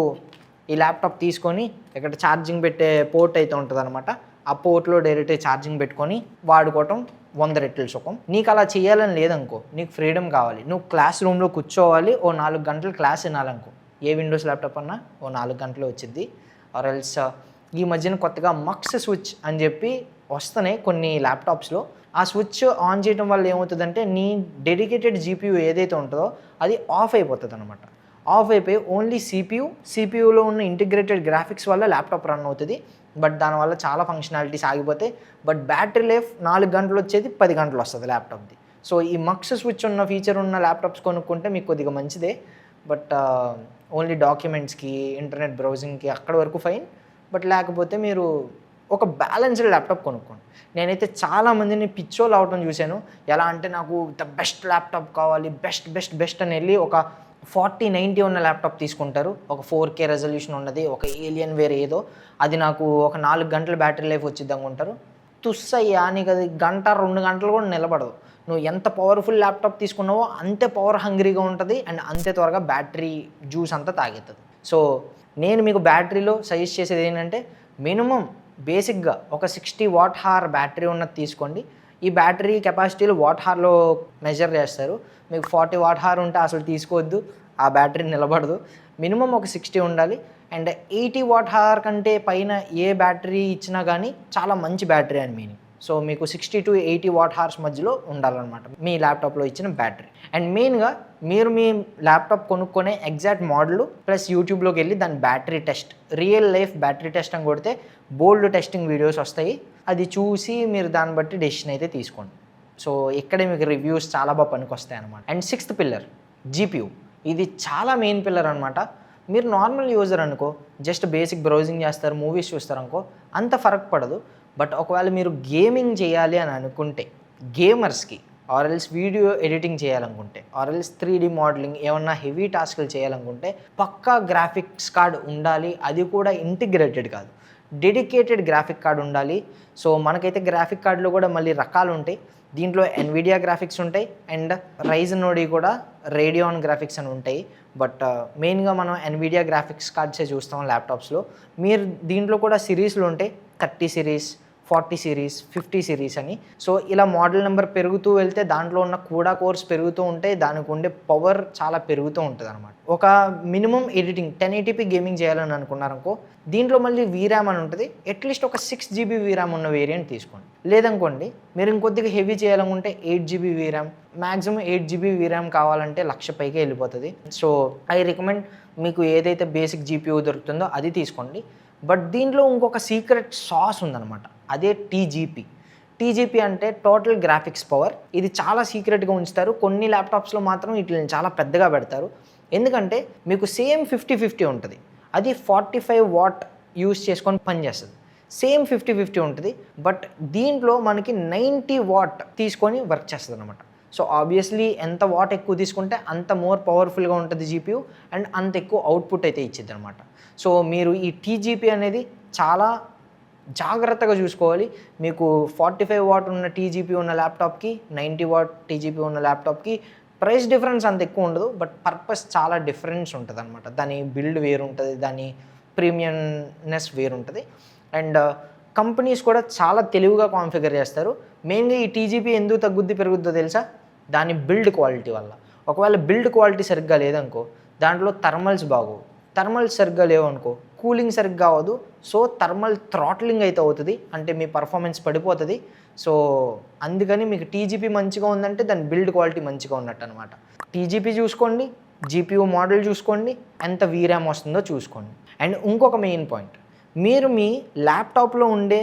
ఈ ల్యాప్టాప్ తీసుకొని ఇక్కడ ఛార్జింగ్ పెట్టే పోర్ట్ అయితే ఉంటుంది అనమాట, ఆ పోర్ట్లో డైరెక్ట్గా ఛార్జింగ్ పెట్టుకొని వాడుకోవటం 100 రెట్లు సుఖం. నీకు అలా చేయాలని లేదనుకో, నీకు ఫ్రీడమ్ కావాలి, నువ్వు క్లాస్ రూమ్లో కూర్చోవాలి, ఓ 4 గంటలు క్లాస్ వినాలనుకో, ఏ విండోస్ ల్యాప్టాప్ అన్నా ఓ 4 గంటలు వచ్చింది. ఆర్ ఎల్స్ ఈ మధ్యన కొత్తగా మక్స్ స్విచ్ అని చెప్పి వస్తున్నాయి కొన్ని ల్యాప్టాప్స్లో. ఆ స్విచ్ ఆన్ చేయడం వల్ల ఏమవుతుందంటే, నీ డెడికేటెడ్ జీపీయూ ఏదైతే ఉంటుందో అది ఆఫ్ అయిపోతుంది అనమాట. ఆఫ్ అయిపోయి ఓన్లీ సిపియూలో ఉన్న ఇంటిగ్రేటెడ్ గ్రాఫిక్స్ వల్ల ల్యాప్టాప్ రన్ అవుతుంది. బట్ దానివల్ల చాలా ఫంక్షనాలిటీస్ ఆగిపోతాయి. బట్ బ్యాటరీ లైఫ్ 4 గంటలు వచ్చేది 10 గంటలు వస్తుంది ల్యాప్టాప్ది. సో ఈ మక్స్ స్విచ్ ఉన్న ఫీచర్ ఉన్న ల్యాప్టాప్స్ కొనుక్కుంటే మీకు కొద్దిగా మంచిదే. బట్ ఓన్లీ డాక్యుమెంట్స్కి, ఇంటర్నెట్ బ్రౌజింగ్కి అక్కడ వరకు ఫైన్. బట్ లేకపోతే మీరు ఒక బ్యాలెన్స్డ్ ల్యాప్టాప్ కొనుక్కోండి. నేనైతే చాలామందిని పిచ్చోళ్ళు అవటం చూశాను. ఎలా అంటే నాకు ద బెస్ట్ ల్యాప్టాప్ కావాలి, బెస్ట్ అని వెళ్ళి ఒక 4090 ఉన్న ల్యాప్టాప్ తీసుకుంటారు. ఒక 4K రెజల్యూషన్ ఉన్నది, ఒక ఏలియన్ వేర్ ఏదో, అది నాకు ఒక 4 గంటల బ్యాటరీ లైఫ్ వచ్చింది అనుకుంటారు. తుస్సయ్యా, నీకు అది 1-2 గంటలు కూడా నిలబడదు. నువ్వు ఎంత పవర్ఫుల్ ల్యాప్టాప్ తీసుకున్నావో అంతే పవర్ హంగ్రీగా ఉంటుంది అండ్ అంతే త్వరగా బ్యాటరీ జ్యూస్ అంతా తాగెత్తుంది. సో నేను మీకు బ్యాటరీలో సజెస్ట్ చేసేది ఏంటంటే, మినిమం బేసిక్గా ఒక 60 వాట్ హార్ బ్యాటరీ ఉన్నది తీసుకోండి. ఈ బ్యాటరీ కెపాసిటీలు వాట్ హార్లో మెజర్ చేస్తారు. మీకు 40 వాట్ హార్ ఉంటే అసలు తీసుకోవద్దు, ఆ బ్యాటరీ నిలబడదు. మినిమం ఒక 60 ఉండాలి. అండ్ 80 వాట్ హవర్ కంటే పైన ఏ బ్యాటరీ ఇచ్చినా కానీ చాలా మంచి బ్యాటరీ అని మీనింగ్. సో మీకు 60 to 80 వాట్ హవర్స్ మధ్యలో ఉండాలన్నమాట మీ ల్యాప్టాప్లో ఇచ్చిన బ్యాటరీ. అండ్ మెయిన్గా మీరు మీ ల్యాప్టాప్ కొనుక్కునే ఎగ్జాక్ట్ మోడల్ ప్లస్ యూట్యూబ్లోకి వెళ్ళి దాని battery test, real life battery test అని కొడితే బోల్డ్ టెస్టింగ్ వీడియోస్ వస్తాయి. అది చూసి మీరు దాన్ని బట్టి డెసిషన్ అయితే తీసుకోండి. సో ఇక్కడే మీకు రివ్యూస్ చాలా బాగా పనికొస్తాయి అనమాట. And 6th pillar GPU. ఇది చాలా మెయిన్ పిల్లర్ అనమాట. మీరు నార్మల్ యూజర్ అనుకో, జస్ట్ బేసిక్ బ్రౌజింగ్ చేస్తారు, మూవీస్ చూస్తారు అనుకో, అంత ఫరక్ పడదు. బట్ ఒకవేళ మీరు గేమింగ్ చేయాలి అని అనుకుంటే, గేమర్స్కి ఆర్ఎల్స్ వీడియో ఎడిటింగ్ చేయాలనుకుంటే, ఆర్ఎల్స్ 3D మోడలింగ్ ఏమన్నా హెవీ టాస్క్లు చేయాలనుకుంటే పక్కా గ్రాఫిక్స్ కార్డ్ ఉండాలి. అది కూడా ఇంటిగ్రేటెడ్ కాదు, డెడికేటెడ్ గ్రాఫిక్ కార్డ్ ఉండాలి. సో మనకైతే గ్రాఫిక్ కార్డులో కూడా మళ్ళీ రకాలు ఉంటాయి. దీంట్లో ఎన్విడియా గ్రాఫిక్స్ ఉంటాయి అండ్ రైజన్ నోడి కూడా రేడియాన్ గ్రాఫిక్స్ అని ఉంటాయి. బట్ మెయిన్గా మనం ఎన్విడియా గ్రాఫిక్స్ కార్డ్సే చూస్తాం ల్యాప్టాప్స్లో. మీరు దీంట్లో కూడా సిరీస్లు ఉంటాయి, 30 సిరీస్, 40 సిరీస్, 50 సిరీస్ అని. సో ఇలా మోడల్ నెంబర్ పెరుగుతూ వెళ్తే దాంట్లో ఉన్న కూడా కోర్స్ పెరుగుతూ ఉంటాయి, దానికి ఉండే పవర్ చాలా పెరుగుతూ ఉంటుంది అనమాట. ఒక మినిమం ఎడిటింగ్ 1080p గేమింగ్ చేయాలని అనుకున్నారనుకో, దీంట్లో మళ్ళీ వీరామ్ అని ఉంటుంది. అట్లీస్ట్ ఒక 6GB వీరామ్ ఉన్న వేరియంట్ తీసుకోండి. లేదనుకోండి మీరు ఇంకొద్దిగా హెవీ చేయాలనుకుంటే 8GB VRAM, maximum 8GB VRAM కావాలంటే 1,00,000 పైకే వెళ్ళిపోతుంది. సో ఐ రికమెండ్ మీకు ఏదైతే బేసిక్ జీపీయూ దొరుకుతుందో అది తీసుకోండి. బట్ దీంట్లో ఇంకొక సీక్రెట్ సాస్ ఉందన్నమాట, అదే టీజీపీ అంటే టోటల్ గ్రాఫిక్స్ పవర్. ఇది చాలా సీక్రెట్గా ఉంచుతారు. కొన్ని ల్యాప్టాప్స్లో మాత్రం వీటిని చాలా పెద్దగా పెడతారు. ఎందుకంటే మీకు సేమ్ 50-50 ఉంటుంది, అది 45 వాట్ యూస్ చేసుకొని పనిచేస్తుంది. సేమ్ 50-50 ఉంటుంది, బట్ దీంట్లో మనకి 90 వాట్ తీసుకొని వర్క్ చేస్తుంది అనమాట. సో ఆబ్వియస్లీ ఎంత వాట్ ఎక్కువ తీసుకుంటే అంత మోర్ పవర్ఫుల్గా ఉంటుంది జీపీయూ అండ్ అంత ఎక్కువ అవుట్పుట్ అయితే ఇచ్చిద్ది అనమాట. సో మీరు ఈ టీజీపీ అనేది చాలా జాగ్రత్తగా చూసుకోవాలి. మీకు 45 వాట్ ఉన్న టీజీపీ ఉన్న ల్యాప్టాప్కి 90 వాట్ టీజీపీ ఉన్న ల్యాప్టాప్కి ప్రైస్ డిఫరెన్స్ అంత ఎక్కువ ఉండదు, బట్ పర్పస్ చాలా డిఫరెన్స్ ఉంటుంది అనమాట. దాని బిల్డ్ వేరు ఉంటుంది, దాని ప్రీమియంనెస్ వేరు ఉంటుంది. అండ్ కంపెనీస్ కూడా చాలా తెలివిగా కాన్ఫిగర్ చేస్తారు. మెయిన్గా ఈ టీజీపీ ఎందుకు తగ్గుద్ది పెరుగుద్దో తెలుసా? దాని బిల్డ్ క్వాలిటీ వల్ల. ఒకవేళ బిల్డ్ క్వాలిటీ సరిగ్గా లేదనుకో, దాంట్లో థర్మల్స్ బాగోవు. థర్మల్స్ సరిగ్గా లేవనుకో, కూలింగ్ సరిగ్గా అవ్వదు. సో థర్మల్ థ్రాట్లింగ్ అయితే అవుతుంది, అంటే మీ పర్ఫార్మెన్స్ పడిపోతుంది. సో అందుకని మీకు టీజీపీ మంచిగా ఉందంటే దాని బిల్డ్ క్వాలిటీ మంచిగా ఉన్నట్టు అనమాట. టీజీపీ చూసుకోండి, జీపీయూ మోడల్ చూసుకోండి, ఎంత వీరామ్ వస్తుందో చూసుకోండి. అండ్ ఇంకొక మెయిన్ పాయింట్, మీరు మీ ల్యాప్టాప్లో ఉండే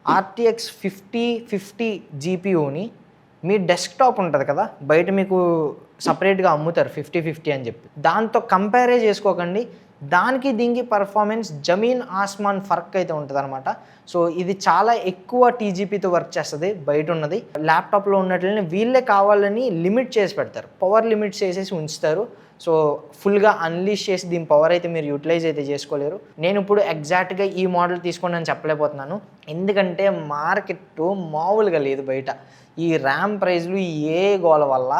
RTX 5050 జీపీయూని మీ డెస్క్టాప్ ఉంటుంది కదా, బయట మీకు సపరేట్గా అమ్ముతారు 5050 అని చెప్పి, దాంతో కంపేరే చేసుకోకండి. దానికి దీనికి పర్ఫార్మెన్స్ జమీన్ ఆస్మాన్ ఫర్క్ అయితే ఉంటుంది అనమాట. సో ఇది చాలా ఎక్కువ టీజీపీతో వర్క్ చేస్తుంది బయట ఉన్నది. ల్యాప్టాప్లో ఉన్నట్లని వీళ్ళే కావాలని లిమిట్ చేసి పెడతారు, పవర్ లిమిట్ చేసేసి ఉంచుతారు. సో ఫుల్గా అన్లీష్ చేసి దీని పవర్ అయితే మీరు యూటిలైజ్ అయితే చేసుకోలేరు. నేను ఇప్పుడు ఎగ్జాక్ట్గా ఈ మోడల్ తీసుకోండి అని చెప్పలేకపోతున్నాను, ఎందుకంటే మార్కెట్ మామూలుగా లేదు బయట. ఈ ర్యామ్ ప్రైజ్లు ఏ గోల వల్ల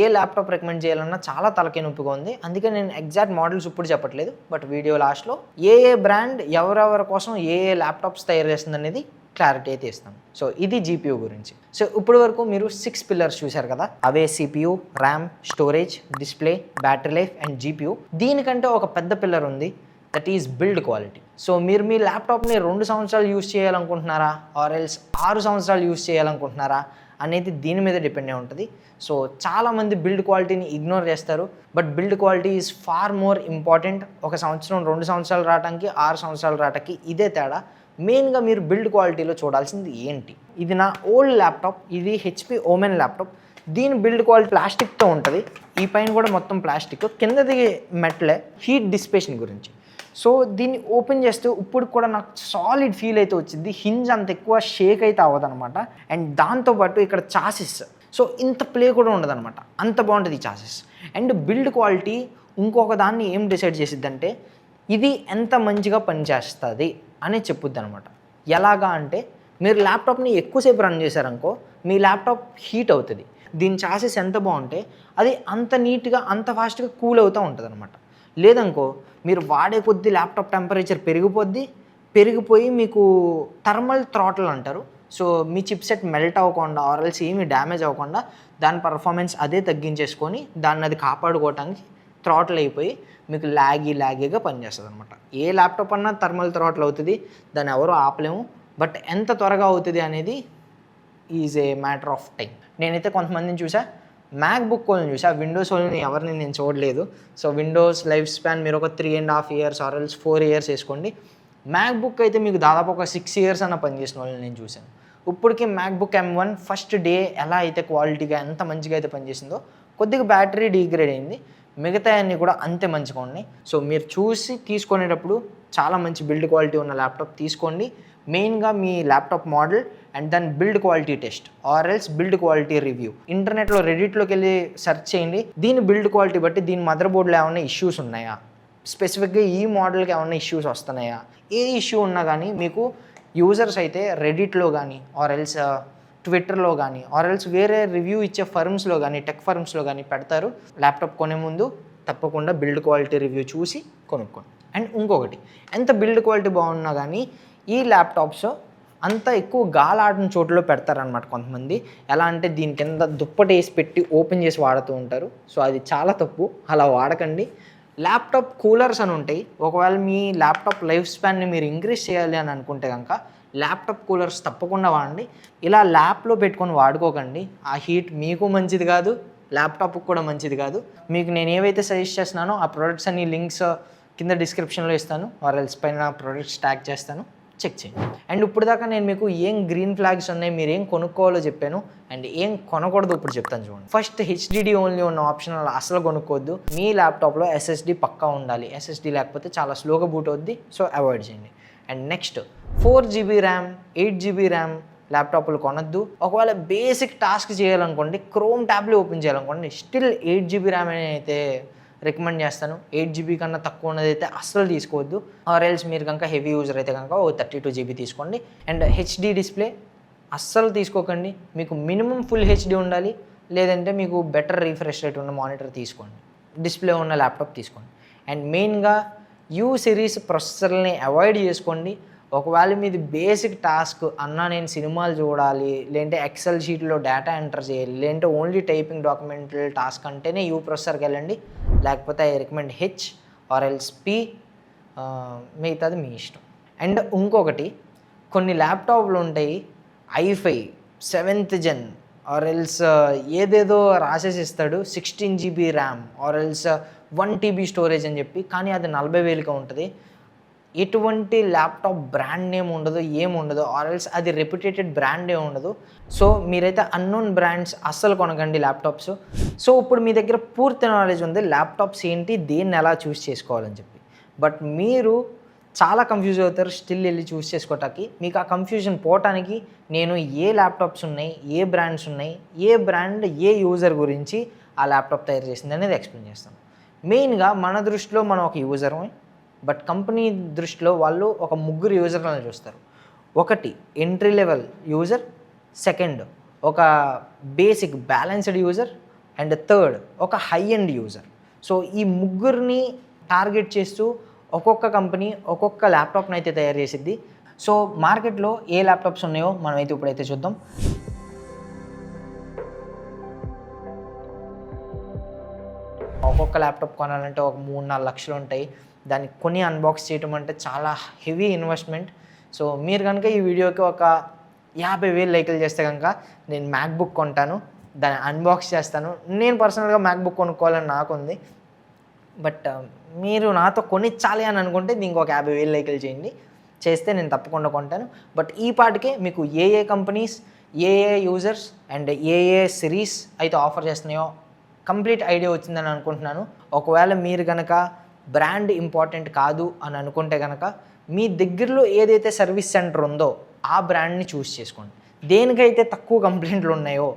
ఏ ల్యాప్టాప్ రికమెండ్ చేయాలన్నా చాలా తలకే నొప్పిగా ఉంది. అందుకే నేను ఎగ్జాక్ట్ మోడల్స్ ఇప్పుడు చెప్పట్లేదు, బట్ వీడియో లాస్ట్లో ఏ బ్రాండ్ ఎవరెవరి కోసం ఏ ల్యాప్టాప్స్ తయారు చేస్తుంది అనేది క్లారిటీ అయితే ఇస్తాను. సో ఇది జీపీయూ గురించి. సో ఇప్పటి వరకు మీరు 6 పిల్లర్స్ చూశారు కదా, అవే CPU, RAM, storage, display, battery life and GPU. దీనికంటే ఒక పెద్ద పిల్లర్ ఉంది, that is build quality. So మీరు మీ ల్యాప్టాప్ని 2 సంవత్సరాలు యూస్ చేయాలనుకుంటున్నారా ఆర్ఎల్స్ 6 సంవత్సరాలు యూస్ చేయాలనుకుంటున్నారా అనేది దీని మీద డిపెండ్ అయి ఉంటుంది. సో చాలామంది బిల్డ్ క్వాలిటీని ఇగ్నోర్ చేస్తారు, but build quality is far more important. 1 సంవత్సరం 2 సంవత్సరాలు రావడానికి 6 సంవత్సరాలు రావడానికి ఇదే తేడా. మెయిన్గా మీరు బిల్డ్ క్వాలిటీలో చూడాల్సింది ఏంటి? ఇది నా ఓల్డ్ ల్యాప్టాప్, ఇది HP ఓమెన్ ల్యాప్టాప్. దీని బిల్డ్ క్వాలిటీ ప్లాస్టిక్తో ఉంటుంది, ఈ పైన కూడా మొత్తం ప్లాస్టిక్, కిందది మెట్లే. హీట్ డిసిపేషన్ గురించి, సో దీన్ని ఓపెన్ చేస్తే ఇప్పుడు కూడా నాకు సాలిడ్ ఫీల్ అయితే వచ్చింది, హింజ్ అంత ఎక్కువ షేక్ అయితే అవ్వదనమాట. అండ్ దాంతోపాటు ఇక్కడ చాసిస్, సో ఇంత ప్లే కూడా ఉండదన్నమాట, అంత బాగుంటుంది ఈ చాసిస్. అండ్ బిల్డ్ క్వాలిటీ ఇంకొక దాన్ని ఏం డిసైడ్ చేసిద్దంటే ఇది ఎంత మంచిగా పనిచేస్తుంది అని చెప్పుద్ది అనమాట. ఎలాగా అంటే మీరు ల్యాప్టాప్ని ఎక్కువసేపు రన్ చేశారనుకో మీ ల్యాప్టాప్ హీట్ అవుతుంది. దీని చాసిస్ ఎంత బాగుంటే అది అంత నీట్గా అంత ఫాస్ట్గా కూల్ అవుతూ ఉంటుంది అనమాట. లేదనుకో మీరు వాడే కొద్దీ ల్యాప్టాప్ టెంపరేచర్ పెరిగిపోయి మీకు థర్మల్ థ్రాటిల్ అంటారు. సో మీ చిప్సెట్ మెల్ట్ అవ్వకుండా ఆర్ఎల్స్ ఏమీ డ్యామేజ్ అవ్వకుండా దాని పర్ఫార్మెన్స్ అదే తగ్గించేసుకొని దాన్ని అది కాపాడుకోవడానికి థ్రాటిల్ అయిపోయి మీకు లాగీగా పనిచేస్తుంది అనమాట. ఏ ల్యాప్టాప్ అన్నా థర్మల్ థ్రాటిల్ అవుతుంది, దాన్ని ఎవరు ఆపలేము. బట్ ఎంత త్వరగా అవుతుంది అనేది is a matter of time. నేనైతే కొంతమందిని చూసా, మ్యాక్బుక్ వాళ్ళని చూసా, విండోస్ వాళ్ళని ఎవరిని నేను చూడలేదు. సో విండోస్ లైఫ్ స్పాన్ మీరు ఒక 3.5 years ఆర్ ఎల్స్ 4 years వేసుకోండి. మ్యాక్బుక్ అయితే మీకు దాదాపు ఒక 6 years అన్న పనిచేసిన వాళ్ళని నేను చూశాను. ఇప్పటికీ మ్యాక్బుక్ M1 ఫస్ట్ డే ఎలా అయితే క్వాలిటీగా ఎంత మంచిగా అయితే పనిచేసిందో, కొద్దిగా బ్యాటరీ డిగ్రేడ్ అయింది, మిగతా అన్నీ కూడా అంతే మంచిగా ఉన్నాయి. సో మీరు చూసి తీసుకునేటప్పుడు చాలా మంచి బిల్డ్ క్వాలిటీ ఉన్న ల్యాప్టాప్ తీసుకోండి. మెయిన్గా మీ ల్యాప్టాప్ మోడల్ అండ్ దాని build quality test or else build quality review. ఇంటర్నెట్లో రెడిట్లోకి వెళ్ళి సెర్చ్ చేయండి, దీని బిల్డ్ క్వాలిటీ బట్టి దీని మదర్ బోర్డ్లో ఏమైనా ఇష్యూస్ ఉన్నాయా, స్పెసిఫిక్గా ఈ మోడల్కి ఏమైనా ఇష్యూస్ వస్తున్నాయా. ఏ ఇష్యూ ఉన్నా కానీ మీకు యూజర్స్ అయితే రెడిట్లో కానీ ఆర్ ఎల్స్ ట్విట్టర్లో కానీ ఆర్ ఎల్స్ వేరే రివ్యూ ఇచ్చే ఫర్మ్స్లో కానీ టెక్ ఫర్మ్స్లో కానీ పెడతారు. ల్యాప్టాప్ కొనే ముందు తప్పకుండా బిల్డ్ క్వాలిటీ రివ్యూ చూసి కొనుక్కోండి. అండ్ ఇంకొకటి, ఎంత బిల్డ్ క్వాలిటీ బాగున్నా కానీ ఈ ల్యాప్టాప్స్ అంత ఎక్కువ గాలాడిన చోట్లలో పెడతారనమాట కొంతమంది. ఎలా అంటే దీని కింద దుప్పటి వేసి పెట్టి ఓపెన్ చేసి వాడుతూ ఉంటారు. సో అది చాలా తప్పు, అలా వాడకండి. ల్యాప్టాప్ కూలర్స్ అని ఉంటాయి. ఒకవేళ మీ ల్యాప్టాప్ లైఫ్ స్పాన్ని మీరు ఇంక్రీజ్ చేయాలి అని అనుకుంటే కనుక ల్యాప్టాప్ కూలర్స్ తప్పకుండా వాడండి. ఇలా ల్యాప్లో పెట్టుకొని వాడుకోకండి. ఆ హీట్ మీకు మంచిది కాదు, ల్యాప్టాప్కి కూడా మంచిది కాదు. మీకు నేను ఏవైతే సజెస్ట్ చేస్తున్నానో ఆ ప్రోడక్ట్స్ అన్ని లింక్స్ కింద డిస్క్రిప్షన్లో ఇస్తాను, ఆర్ ఎల్స్ పైన ప్రోడక్ట్స్ ట్యాగ్ చేస్తాను, చెక్ చేయండి. అండ్ ఇప్పుడు దాకా నేను మీకు ఏం గ్రీన్ ఫ్లాగ్స్ ఉన్నాయి, మీరు ఏం కొనుక్కోవాలో చెప్పాను, అండ్ ఏం కొనకూడదు ఇప్పుడు చెప్తాను చూడండి. ఫస్ట్ HDD ఓన్లీ ఉన్న ఆప్షన్ అసలు కొనుక్కోవద్దు. మీ ల్యాప్టాప్లో SSD పక్కా ఉండాలి. SSD లేకపోతే చాలా స్లోగా బూట్ అవుద్ది, సో అవాయిడ్ చేయండి. And next 4GB RAM 8GB RAM ల్యాప్టాప్లు కొనొద్దు. ఒకవేళ బేసిక్ టాస్క్ చేయాలనుకోండి, క్రోమ్ ట్యాబ్లో ఓపెన్ చేయాలనుకోండి, స్టిల్ 8GB ర్యామ్ అని అయితే రికమెండ్ చేస్తాను. 8GB కన్నా తక్కువ ఉన్నది అయితే అస్సలు తీసుకోవద్దు. ఆర్ ఎల్స్ మీరు కనుక హెవీ యూజర్ అయితే కనుక 32GB తీసుకోండి. అండ్ HD డిస్ప్లే అస్సలు తీసుకోకండి. మీకు మినిమం ఫుల్ HD ఉండాలి, లేదంటే మీకు బెటర్ రీఫ్రెష్ రేట్ ఉన్న మానిటర్ తీసుకోండి, డిస్ప్లే ఉన్న ల్యాప్టాప్ తీసుకోండి. అండ్ మెయిన్గా U సిరీస్ ప్రాసెసర్ని అవాయిడ్ చేసుకోండి. ఒకవేళ మీది బేసిక్ టాస్క్ నేను సినిమాలు చూడాలి, లేదంటే ఎక్సెల్ షీట్లో డేటా ఎంటర్ చేయాలి, లేదంటే ఓన్లీ టైపింగ్ డాక్యుమెంటల్ టాస్క్ అంటేనే U ప్రాసెసర్కి వెళ్ళండి. లేకపోతే I recommend H or else P, మిగతాది మీ ఇష్టం. అండ్ ఇంకొకటి, కొన్ని ల్యాప్టాప్లు ఉంటాయి i5 7th gen or else ఏదేదో రాసేసి ఇస్తాడు, 16GB RAM or else 1TB storage అని చెప్పి, కానీ అది 40,000గా ఉంటుంది. ఎటువంటి ల్యాప్టాప్ బ్రాండ్ నేమ్ ఉండదు, ఏముండదు, ఆర్ ఎల్స్ అది రెప్యుటేటెడ్ బ్రాండే ఉండదు. సో మీరైతే అన్నోన్ బ్రాండ్స్ అస్సలు కొనకండి ల్యాప్టాప్స్. సో ఇప్పుడు మీ దగ్గర పూర్తి నాలెడ్జ్ ఉంది ల్యాప్టాప్స్ ఏంటి, దేన్ని ఎలా చూస్ చేసుకోవాలని చెప్పి. బట్ మీరు చాలా కన్ఫ్యూజ్ అవుతారు స్టిల్ వెళ్ళి చూస్ చేసుకోవటానికి. మీకు ఆ కన్ఫ్యూజన్ పోవటానికి నేను ఏ ల్యాప్టాప్స్ ఉన్నాయి, ఏ బ్రాండ్స్ ఉన్నాయి, ఏ బ్రాండ్ ఏ యూజర్ గురించి ఆ ల్యాప్టాప్ తయారు చేసింది అనేది ఎక్స్ప్లెయిన్ చేస్తాను. మెయిన్గా మన దృష్టిలో మనం ఒక యూజర్మే, బట్ కంపెనీ దృష్టిలో వాళ్ళు ఒక 3 యూజర్లను చూస్తారు. ఒకటి ఎంట్రీ లెవెల్ యూజర్, సెకండ్ ఒక basic balanced user, and third ఒక హై ఎండ్ యూజర్. సో ఈ 3ని టార్గెట్ చేస్తూ ఒక్కొక్క కంపెనీ ఒక్కొక్క ల్యాప్టాప్ని అయితే తయారు చేసిద్ది. సో మార్కెట్లో ఏ ల్యాప్టాప్స్ ఉన్నాయో మనమైతే ఇప్పుడైతే చూద్దాం. ఒక్కొక్క ల్యాప్టాప్ కొనాలంటే ఒక 3-4 లక్షలు ఉంటాయి. దాన్ని కొని అన్బాక్స్ చేయటం అంటే చాలా హెవీ ఇన్వెస్ట్మెంట్. సో మీరు కనుక ఈ వీడియోకి ఒక 50,000 లైకులు చేస్తే కనుక నేను మ్యాక్బుక్ కొంటాను, దాన్ని అన్బాక్స్ చేస్తాను. నేను పర్సనల్గా మ్యాక్బుక్ కొనుక్కోవాలని నాకు ఉంది, బట్ మీరు నాతో కొనిచ్చాలి అని అనుకుంటే దీనికి ఒక 50,000 లైకులు చేయండి, చేస్తే నేను తప్పకుండా కొంటాను. బట్ ఈ పాటికే మీకు ఏ కంపెనీస్, ఏ యూజర్స్ అండ్ ఏ సిరీస్ అయితే ఆఫర్ చేస్తున్నాయో కంప్లీట్ ఐడియా వచ్చిందని అనుకుంటున్నాను. ఒకవేళ మీరు కనుక బ్రాండ్ ఇంపార్టెంట్ కాదు అని అనుకుంటే కనుక మీ దగ్గరలో ఏదైతే సర్వీస్ సెంటర్ ఉందో ఆ బ్రాండ్ని చూస్ చేసుకోండి. దేనికైతే తక్కువ కంప్లైంట్లు ఉన్నాయో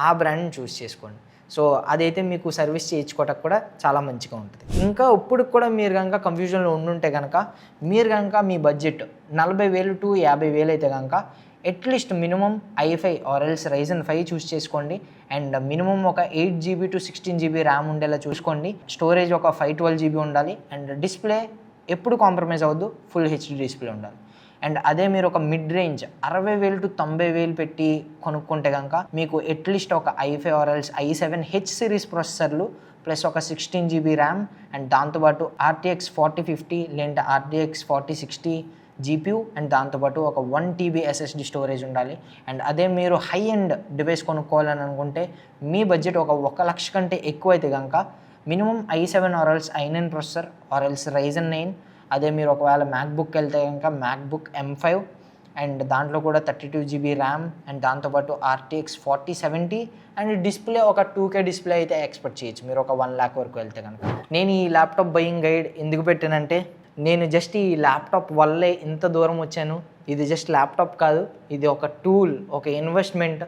ఆ బ్రాండ్ని చూస్ చేసుకోండి. సో అదైతే మీకు సర్వీస్ చేయించుకోవటానికి కూడా చాలా మంచిగా ఉంటుంది. ఇంకా ఇప్పుడు కూడా మీరు కనుక కన్ఫ్యూజన్లో ఉండుంటే కనుక, మీరు కనుక మీ బడ్జెట్ 40,000 to 50,000 అయితే కనుక at least minimum i5 or else Ryzen 5 చూస్ చేసుకోండి. అండ్ మినిమం ఒక 8GB to 16GB ర్యామ్ ఉండేలా చూసుకోండి. స్టోరేజ్ ఒక 512GB ఉండాలి. అండ్ డిస్ప్లే ఎప్పుడు కాంప్రమైజ్ అవ్వద్దు, ఫుల్ HD డిస్ప్లే ఉండాలి. అండ్ అదే మీరు ఒక మిడ్ రేంజ్ 60,000 to 90,000 పెట్టి కొనుక్కుంటే కనుక మీకు అట్లీస్ట్ ఒక i5 or else i7 H series ప్రాసెసర్లు ప్లస్ ఒక 16 GB ర్యామ్ అండ్ దాంతోపాటు RTX 4050 లేదంటే RTX 4060 GPU అండ్ దాంతోపాటు ఒక 1 TB SSD స్టోరేజ్ ఉండాలి. అండ్ అదే మీరు హై ఎండ్ డివైస్ కొనుక్కోవాలని అనుకుంటే మీ బడ్జెట్ ఒక 1 లక్ష కంటే ఎక్కువ అయితే కనుక minimum i7 or else i9 processor or else Ryzen 9. అదే మీరు ఒకవేళ మ్యాక్బుక్ వెళ్తే కనుక మ్యాక్బుక్ M5 అండ్ దాంట్లో కూడా 32 GB ర్యామ్ అండ్ దాంతోపాటు RTX 4070 అండ్ డిస్ప్లే ఒక 2K డిస్ప్లే అయితే ఎక్స్పెక్ట్ చేయొచ్చు మీరు ఒక 1 lakh వరకు వెళ్తే కనుక. నేను ఈ ల్యాప్టాప్ బయింగ్ గైడ్ ఎందుకు పెట్టానంటే నేను జస్ట్ ఈ ల్యాప్టాప్ వల్లే ఇంత దూరం వచ్చాను. ఇది జస్ట్ ల్యాప్టాప్ కాదు, ఇది ఒక టూల్, ఒక ఇన్వెస్ట్మెంట్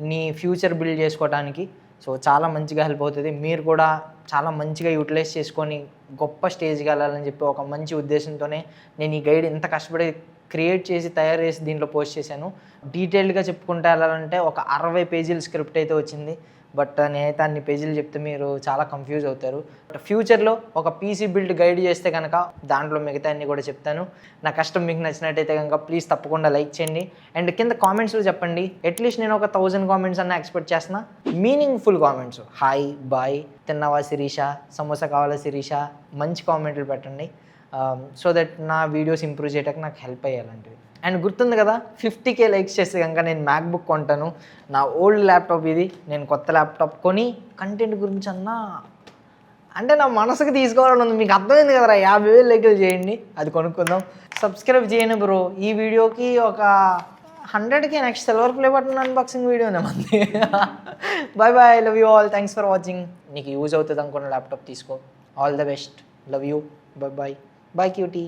నీ ఫ్యూచర్ బిల్డ్ చేసుకోవడానికి. సో చాలా మంచిగా హెల్ప్ అవుతుంది. మీరు కూడా చాలా మంచిగా యూటిలైజ్ చేసుకొని గొప్ప స్టేజ్కి వెళ్ళాలని చెప్పి ఒక మంచి ఉద్దేశంతోనే నేను ఈ గైడ్ ఇంత కష్టపడి క్రియేట్ చేసి తయారు చేసి దీంట్లో పోస్ట్ చేశాను. డీటెయిల్డ్గా చెప్పుకుంటూ వెళ్ళాలంటే ఒక 60 పేజీల స్క్రిప్ట్ అయితే వచ్చింది. బట్ నేనైతే అన్ని పేజీలు చెప్తే మీరు చాలా కన్ఫ్యూజ్ అవుతారు. ఫ్యూచర్లో ఒక PC బిల్డ్ గైడ్ చేస్తే కనుక దాంట్లో మిగతా అన్ని కూడా చెప్తాను. నా కష్టం మీకు నచ్చినట్టయితే కనుక ప్లీజ్ తప్పకుండా లైక్ చేయండి. అండ్ కింద కామెంట్స్లో చెప్పండి. అట్లీస్ట్ నేను ఒక 1000 కామెంట్స్ అన్న ఎక్స్పెక్ట్ చేస్తున్నా. మీనింగ్ఫుల్ కామెంట్స్, హాయ్ బాయ్, తిన్నావా శిరీష, సమోసా కావాలా శిరీష, మంచి కామెంట్లు పెట్టండి. సో దట్ నా వీడియోస్ ఇంప్రూవ్ చేయడానికి నాకు హెల్ప్ అయ్యాలంటివి. అండ్ గుర్తుంది కదా 50K లైక్స్ చేస్తే కనుక నేను మ్యాక్బుక్ కొంటాను. నా ఓల్డ్ ల్యాప్టాప్ ఇది, నేను కొత్త ల్యాప్టాప్ కొని కంటెంట్ గురించి అన్నా అంటే నా మనసుకు తీసుకోవాలని ఉంది. మీకు అర్థమైంది కదరా, 50,000 లైకులు చేయండి, అది కొనుక్కుందాం. సబ్స్క్రైబ్ చేయండి బ్రో. ఈ వీడియోకి ఒక 100K next silver play button unboxing వీడియోనే మంది. Bye bye, love you all, thanks for watching. నీకు యూజ్ అవుతుంది అనుకున్న ల్యాప్టాప్ తీసుకో. All the best, love you, bye bye, bye cutie.